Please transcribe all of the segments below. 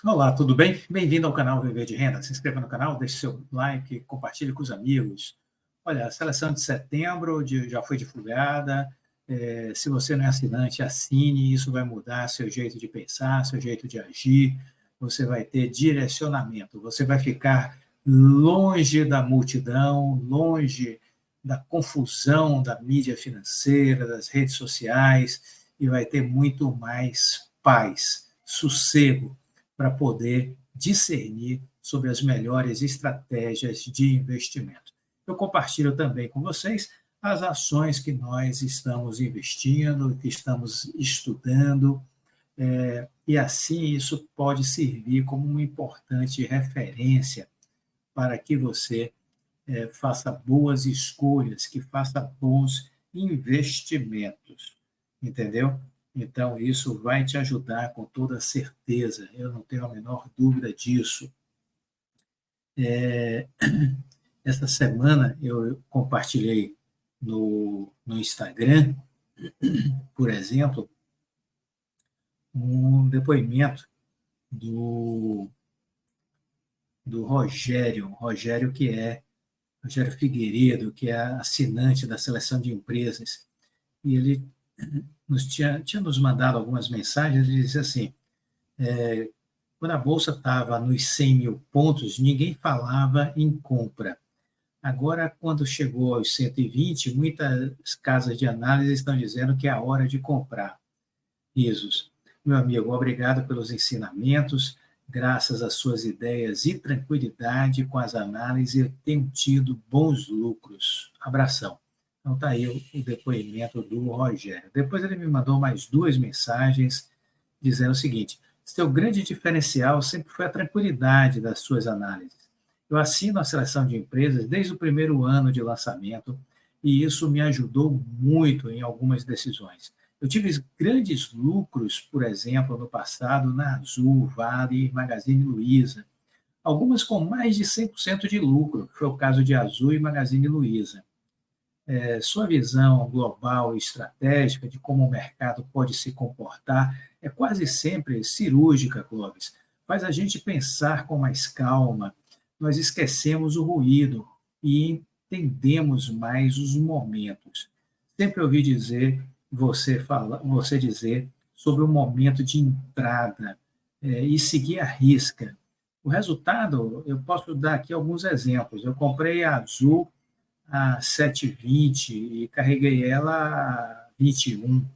Olá, tudo bem? Bem-vindo ao canal Viver de Renda. Se inscreva no canal, deixe seu like, compartilhe com os amigos. Olha, a seleção de setembro já foi divulgada. Se você não é assinante, assine. Isso vai mudar seu jeito de pensar, seu jeito de agir. Você vai ter direcionamento. Você vai ficar longe da multidão, longe da confusão da mídia financeira, das redes sociais, e vai ter muito mais paz, sossego, para poder discernir sobre as melhores estratégias de investimento. Eu compartilho também com vocês as ações que nós estamos investindo, que estamos estudando, e assim isso pode servir como uma importante referência para que você faça boas escolhas, que faça bons investimentos, entendeu? Então, isso vai te ajudar com toda certeza, eu não tenho a menor dúvida disso. Essa semana eu compartilhei no Instagram, por exemplo, um depoimento do Rogério Rogério Figueiredo, que é assinante da seleção de empresas, e ele tinha nos mandado algumas mensagens. Ele disse assim: quando a Bolsa estava nos 100 mil pontos, ninguém falava em compra. Agora, quando chegou aos 120, muitas casas de análise estão dizendo que é a hora de comprar. Risos. Meu amigo, obrigado pelos ensinamentos. Graças às suas ideias e tranquilidade com as análises, eu tenho tido bons lucros. Abração. Então, está aí o depoimento do Rogério. Depois ele me mandou mais duas mensagens dizendo o seguinte: seu grande diferencial sempre foi a tranquilidade das suas análises. Eu assino a seleção de empresas desde o primeiro ano de lançamento e isso me ajudou muito em algumas decisões. Eu tive grandes lucros, por exemplo, no passado, na Azul, Vale e Magazine Luiza. Algumas com mais de 100% de lucro, que foi o caso de Azul e Magazine Luiza. Sua visão global e estratégica de como o mercado pode se comportar é quase sempre cirúrgica, Clóvis. Faz a gente pensar com mais calma. Nós esquecemos o ruído e entendemos mais os momentos. Sempre ouvi você dizer sobre o momento de entrada e seguir a risca. O resultado, eu posso dar aqui alguns exemplos. Eu comprei a Azul a 7,20 e carreguei ela a 21.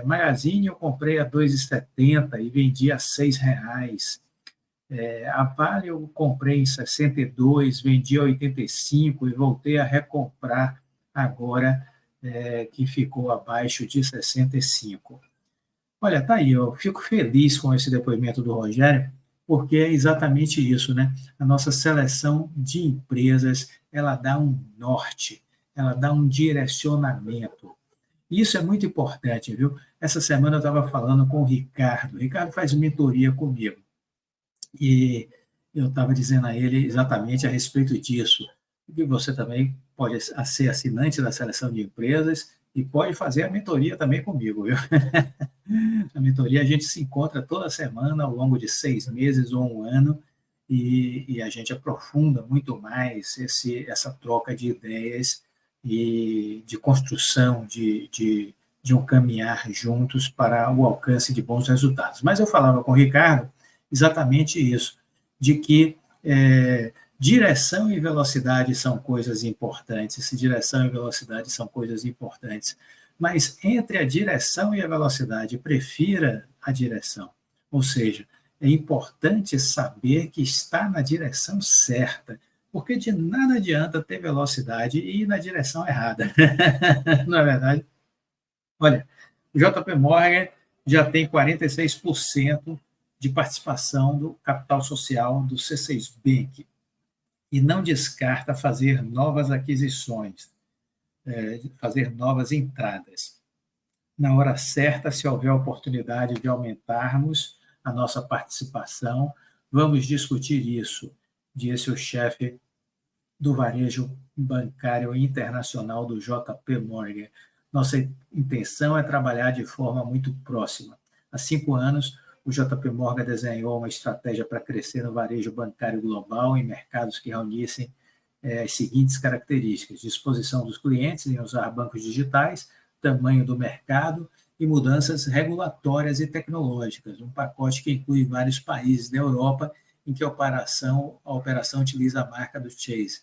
Magazine eu comprei a 2,70 e vendi a R$ 6. A Vale eu comprei em 62, vendi a 85 e voltei a recomprar agora, que ficou abaixo de 65. Olha, tá aí, eu fico feliz com esse depoimento do Rogério, porque é exatamente isso, né? A nossa seleção de empresas, ela dá um norte, ela dá um direcionamento. Isso é muito importante, viu? Essa semana eu estava falando com o Ricardo. O Ricardo faz mentoria comigo. E eu estava dizendo a ele exatamente a respeito disso, que você também pode ser assinante da seleção de empresas e pode fazer a mentoria também comigo, viu? A mentoria a gente se encontra toda semana ao longo de 6 meses ou um ano e a gente aprofunda muito mais essa troca de ideias e de construção de um caminhar juntos para o alcance de bons resultados. Mas eu falava com o Ricardo exatamente isso, de que direção e velocidade são coisas importantes, direção e velocidade são coisas importantes, mas entre a direção e a velocidade, prefira a direção, ou seja, é importante saber que está na direção certa, porque de nada adianta ter velocidade e ir na direção errada, não é verdade? Olha, o JP Morgan já tem 46% de participação do capital social do C6 Bank e não descarta fazer novas aquisições, fazer novas entradas. Na hora certa, se houver oportunidade de aumentarmos a nossa participação, vamos discutir isso, disse o chefe do varejo bancário internacional do JP Morgan. Nossa intenção é trabalhar de forma muito próxima. Há 5 anos, O JP Morgan desenhou uma estratégia para crescer no varejo bancário global em mercados que reunissem as seguintes características: disposição dos clientes em usar bancos digitais, tamanho do mercado e mudanças regulatórias e tecnológicas, um pacote que inclui vários países da Europa em que a operação utiliza a marca do Chase.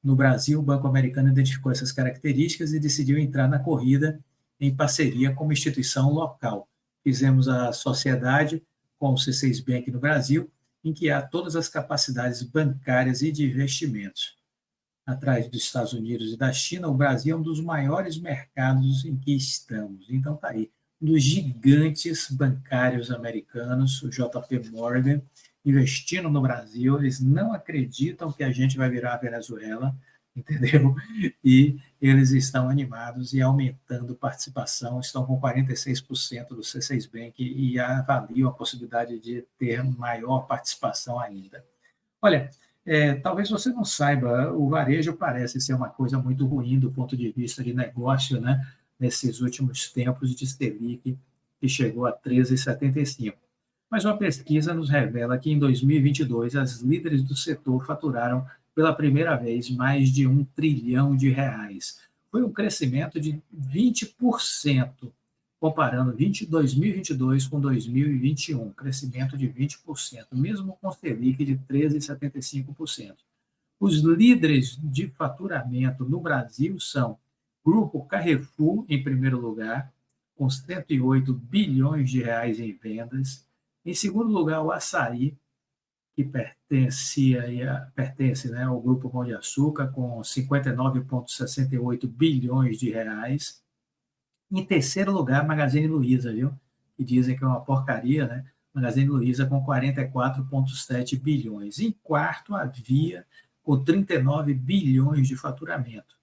No Brasil, o Banco Americano identificou essas características e decidiu entrar na corrida em parceria com uma instituição local. Fizemos a sociedade com o C6 Bank no Brasil, em que há todas as capacidades bancárias e de investimentos. Atrás dos Estados Unidos e da China, o Brasil é um dos maiores mercados em que estamos. Então, está aí, um dos gigantes bancários americanos, o JP Morgan, investindo no Brasil. Eles não acreditam que a gente vai virar a Venezuela, entendeu? E eles estão animados e aumentando participação, estão com 46% do C6 Bank e avaliam a possibilidade de ter maior participação ainda. Olha, talvez você não saiba, o varejo parece ser uma coisa muito ruim do ponto de vista de negócio, né? Nesses últimos tempos de Selic, que chegou a 13,75. Mas uma pesquisa nos revela que em 2022 as líderes do setor faturaram pela primeira vez mais de R$1 trilhão. Foi um crescimento de 20%, comparando 2022 com 2021, crescimento de 20%, mesmo com Selic de 13,75%. Os líderes de faturamento no Brasil são Grupo Carrefour, em primeiro lugar, com 108 bilhões de reais em vendas. Em segundo lugar, o Açaí, que pertence, né, ao Grupo Pão de Açúcar, com 59,68 bilhões de reais. Em terceiro lugar, Magazine Luiza, viu? Que dizem que é uma porcaria, né? Magazine Luiza com 44,7 bilhões. Em quarto, a Via, com 39 bilhões de faturamento.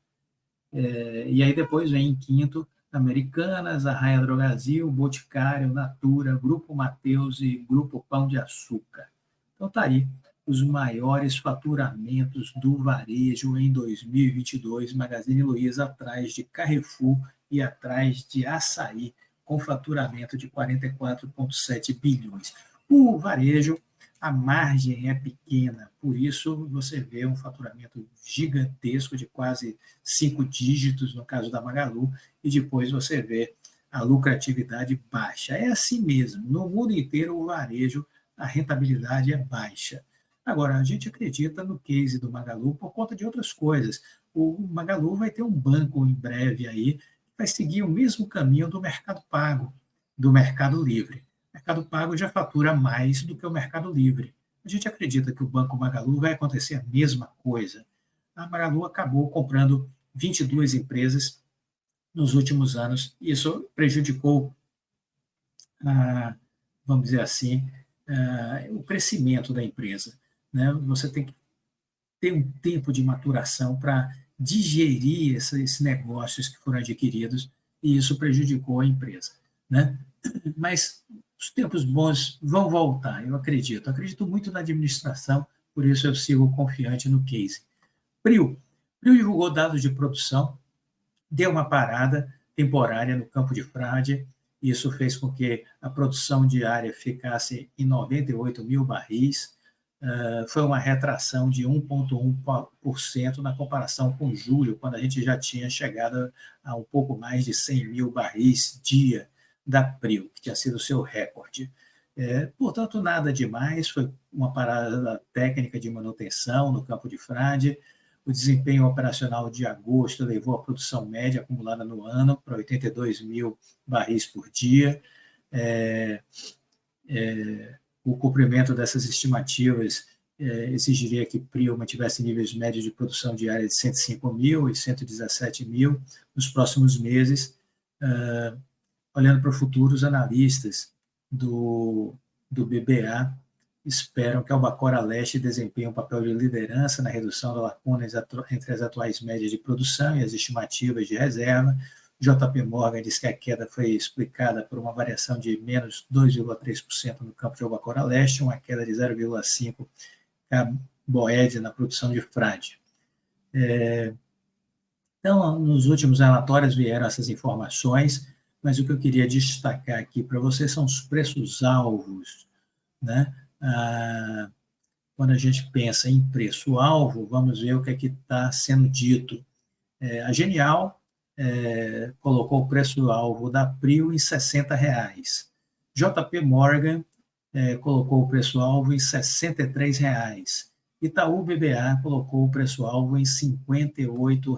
E aí depois vem em quinto, Americanas, Arraia Drogasil, Boticário, Natura, Grupo Mateus e Grupo Pão de Açúcar. Então está aí os maiores faturamentos do varejo em 2022, Magazine Luiza atrás de Carrefour e atrás de Açaí, com faturamento de 44,7 bilhões. O varejo, a margem é pequena, por isso você vê um faturamento gigantesco de quase 5 dígitos, no caso da Magalu, e depois você vê a lucratividade baixa. É assim mesmo, no mundo inteiro o varejo, a rentabilidade é baixa. Agora, a gente acredita no case do Magalu por conta de outras coisas. O Magalu vai ter um banco em breve aí, vai seguir o mesmo caminho do Mercado Pago, do Mercado Livre. O Mercado Pago já fatura mais do que o Mercado Livre. A gente acredita que o Banco Magalu vai acontecer a mesma coisa. A Magalu acabou comprando 22 empresas nos últimos anos, e isso prejudicou, vamos dizer assim, o crescimento da empresa. Né? Você tem que ter um tempo de maturação para digerir esses negócios que foram adquiridos, e isso prejudicou a empresa. Né? Mas os tempos bons vão voltar, eu acredito. Acredito muito na administração, por isso eu sigo confiante no case. Prio divulgou dados de produção, deu uma parada temporária no Campo de Frade, isso fez com que a produção diária ficasse em 98 mil barris, foi uma retração de 1,1% na comparação com julho, quando a gente já tinha chegado a um pouco mais de 100 mil barris dia da Prio, que tinha sido o seu recorde. Portanto, nada demais, foi uma parada técnica de manutenção no Campo de Frade. O desempenho operacional de agosto levou a produção média acumulada no ano para 82 mil barris por dia. O cumprimento dessas estimativas exigiria que Prio mantivesse níveis médios de produção diária de 105 mil e 117 mil nos próximos meses. Olhando para o futuro, os analistas do BBA esperam que a Albacora Leste desempenhe um papel de liderança na redução da lacuna entre as atuais médias de produção e as estimativas de reserva. JP Morgan diz que a queda foi explicada por uma variação de menos 2,3% no campo de Albacora Leste, uma queda de 0,5% Boed na produção de Frade. Então, nos últimos relatórios vieram essas informações. mas o que eu queria destacar aqui para vocês são os preços-alvos, né? Quando a gente pensa em preço-alvo, vamos ver o que é que está sendo dito. A Genial colocou o preço-alvo da Prio em R$ 60. JP Morgan colocou o preço-alvo em R$ 63. Itaú BBA colocou o preço-alvo em R$ 58.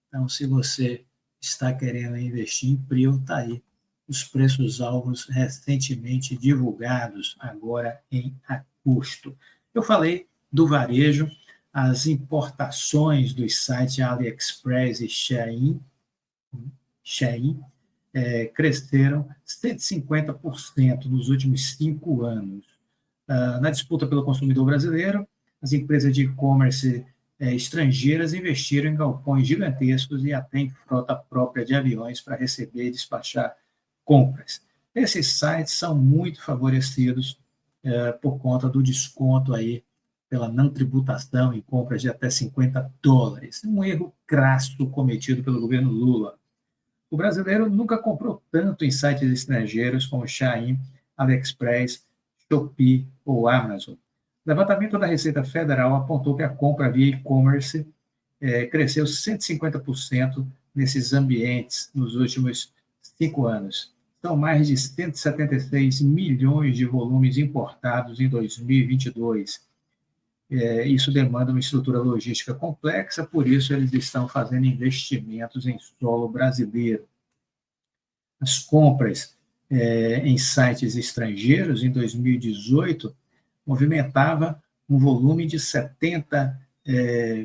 Então, se você está querendo investir em Prio, está aí os preços-alvos recentemente divulgados, agora em agosto. Eu falei do varejo, as importações dos sites AliExpress e Shein cresceram 150% nos últimos 5 anos. Na disputa pelo consumidor brasileiro, as empresas de e-commerce estrangeiras investiram em galpões gigantescos e até em frota própria de aviões para receber e despachar compras. Esses sites são muito favorecidos por conta do desconto aí pela não tributação em compras de até $50. Um erro crasso cometido pelo governo Lula. O brasileiro nunca comprou tanto em sites estrangeiros como Shein, AliExpress, Shopee ou Amazon. O levantamento da Receita Federal apontou que a compra via e-commerce cresceu 150% nesses ambientes nos últimos 5 anos. São mais de 176 milhões de volumes importados em 2022. Isso demanda uma estrutura logística complexa, por isso eles estão fazendo investimentos em solo brasileiro. As compras em sites estrangeiros em 2018 movimentava um volume de 70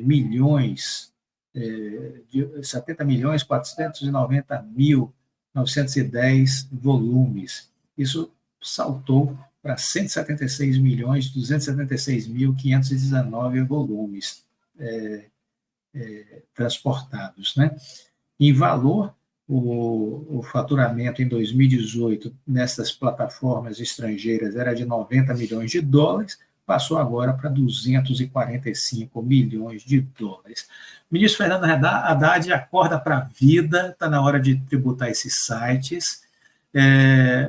milhões, 70.490.910 volumes. Isso saltou para 176.276.519 volumes transportados, né? Em valor, o faturamento em 2018 nessas plataformas estrangeiras era de $90 milhões, passou agora para $245 milhões. O ministro Fernando Haddad acorda para a vida, está na hora de tributar esses sites,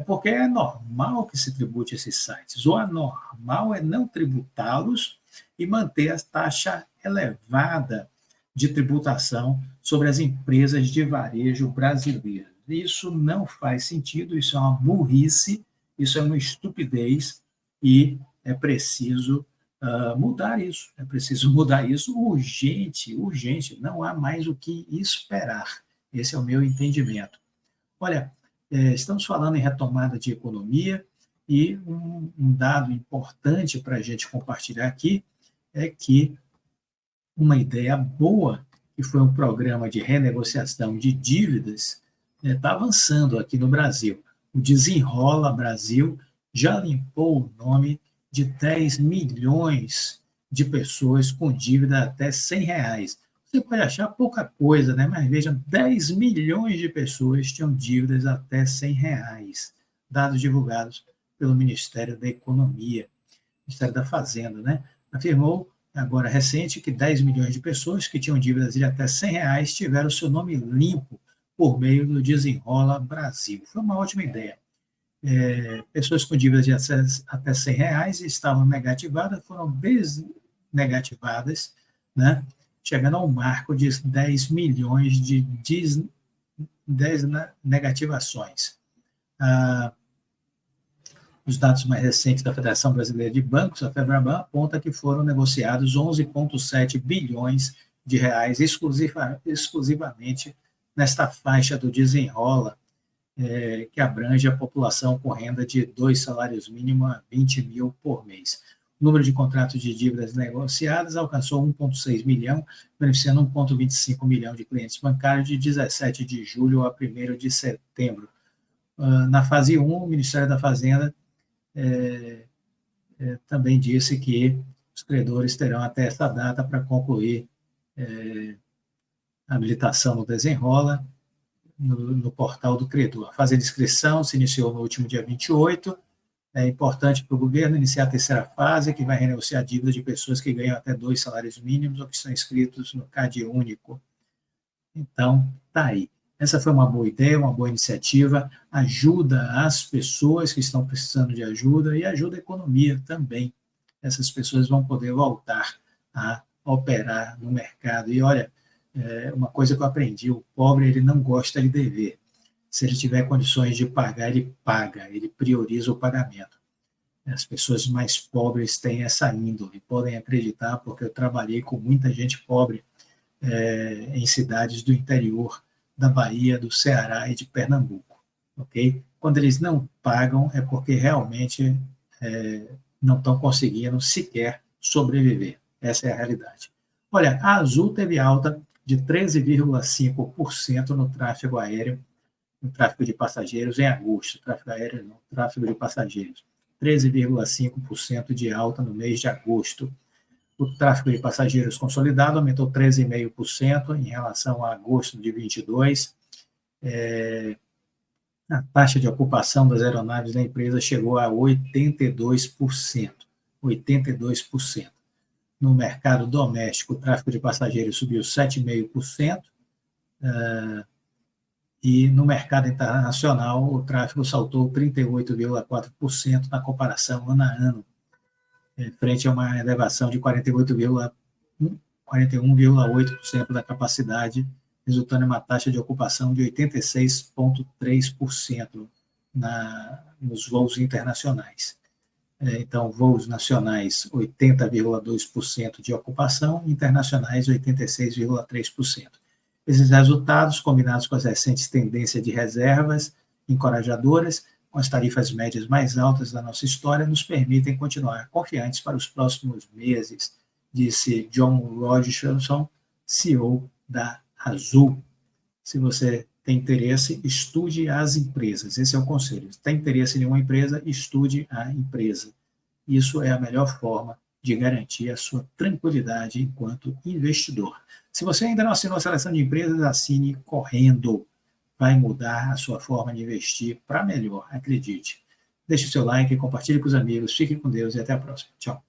porque é normal que se tribute esses sites. O anormal é não tributá-los e manter a taxa elevada de tributação sobre as empresas de varejo brasileiras. Isso não faz sentido, isso é uma burrice, isso é uma estupidez e é preciso mudar isso. É preciso mudar isso urgente, não há mais o que esperar. Esse é o meu entendimento. Olha, estamos falando em retomada de economia e um dado importante para a gente compartilhar aqui é que uma ideia boa, que foi um programa de renegociação de dívidas, está avançando aqui no Brasil. O Desenrola Brasil já limpou o nome de 10 milhões de pessoas com dívida até R$100. Você pode achar pouca coisa, né? Mas veja, 10 milhões de pessoas tinham dívidas até R$100. Dados divulgados pelo Ministério da Economia, Ministério da Fazenda, né? Afirmou agora recente que 10 milhões de pessoas que tinham dívidas de até R$100 tiveram seu nome limpo por meio do Desenrola Brasil. Foi uma ótima ideia. Pessoas com dívidas de até R$100 estavam negativadas, foram desnegativadas, né? Chegando ao marco de 10 milhões de desnegativações. Os dados mais recentes da Federação Brasileira de Bancos, a FEBRABAN, aponta que foram negociados 11,7 bilhões de reais exclusivamente nesta faixa do Desenrola, que abrange a população com renda de 2 salários mínimos a 20 mil por mês. O número de contratos de dívidas negociadas alcançou 1,6 milhão, beneficiando 1,25 milhão de clientes bancários de 17 de julho a 1º de setembro. Na fase 1, o Ministério da Fazenda também disse que os credores terão até essa data para concluir a habilitação no Desenrola, no portal do credor. A fase de inscrição se iniciou no último dia 28. É importante para o governo iniciar a terceira fase, que vai renegociar dívidas de pessoas que ganham até 2 salários mínimos ou que estão inscritos no CAD único. Então, está aí. Essa foi uma boa ideia, uma boa iniciativa, ajuda as pessoas que estão precisando de ajuda e ajuda a economia também. Essas pessoas vão poder voltar a operar no mercado. E olha, uma coisa que eu aprendi, o pobre ele não gosta de dever. Se ele tiver condições de pagar, ele paga, ele prioriza o pagamento. As pessoas mais pobres têm essa índole, podem acreditar, porque eu trabalhei com muita gente pobre em cidades do interior da Bahia, do Ceará e de Pernambuco, ok? Quando eles não pagam, é porque realmente não estão conseguindo sequer sobreviver. Essa é a realidade. Olha, a Azul teve alta de 13,5% no tráfego aéreo, no tráfego de passageiros em agosto. Tráfego aéreo não, tráfego de passageiros. 13,5% de alta no mês de agosto. O tráfego de passageiros consolidado aumentou 13,5% em relação a agosto de 22. A taxa de ocupação das aeronaves da empresa chegou a 82%. 82%. No mercado doméstico, o tráfego de passageiros subiu 7,5%. E no mercado internacional, o tráfego saltou 38,4% na comparação ano a ano, frente a uma elevação de 41,8% da capacidade, resultando em uma taxa de ocupação de 86,3% nos voos internacionais. Então, voos nacionais, 80,2% de ocupação, internacionais, 86,3%. Esses resultados, combinados com as recentes tendências de reservas encorajadoras, com as tarifas médias mais altas da nossa história, nos permitem continuar confiantes para os próximos meses, disse John Rodgerson, CEO da Azul. Se você tem interesse, estude as empresas. Esse é o conselho. Se tem interesse em uma empresa, estude a empresa. Isso é a melhor forma de garantir a sua tranquilidade enquanto investidor. Se você ainda não assinou a seleção de empresas, assine correndo. Vai mudar a sua forma de investir para melhor, acredite. Deixe seu like, compartilhe com os amigos, fique com Deus e até a próxima. Tchau.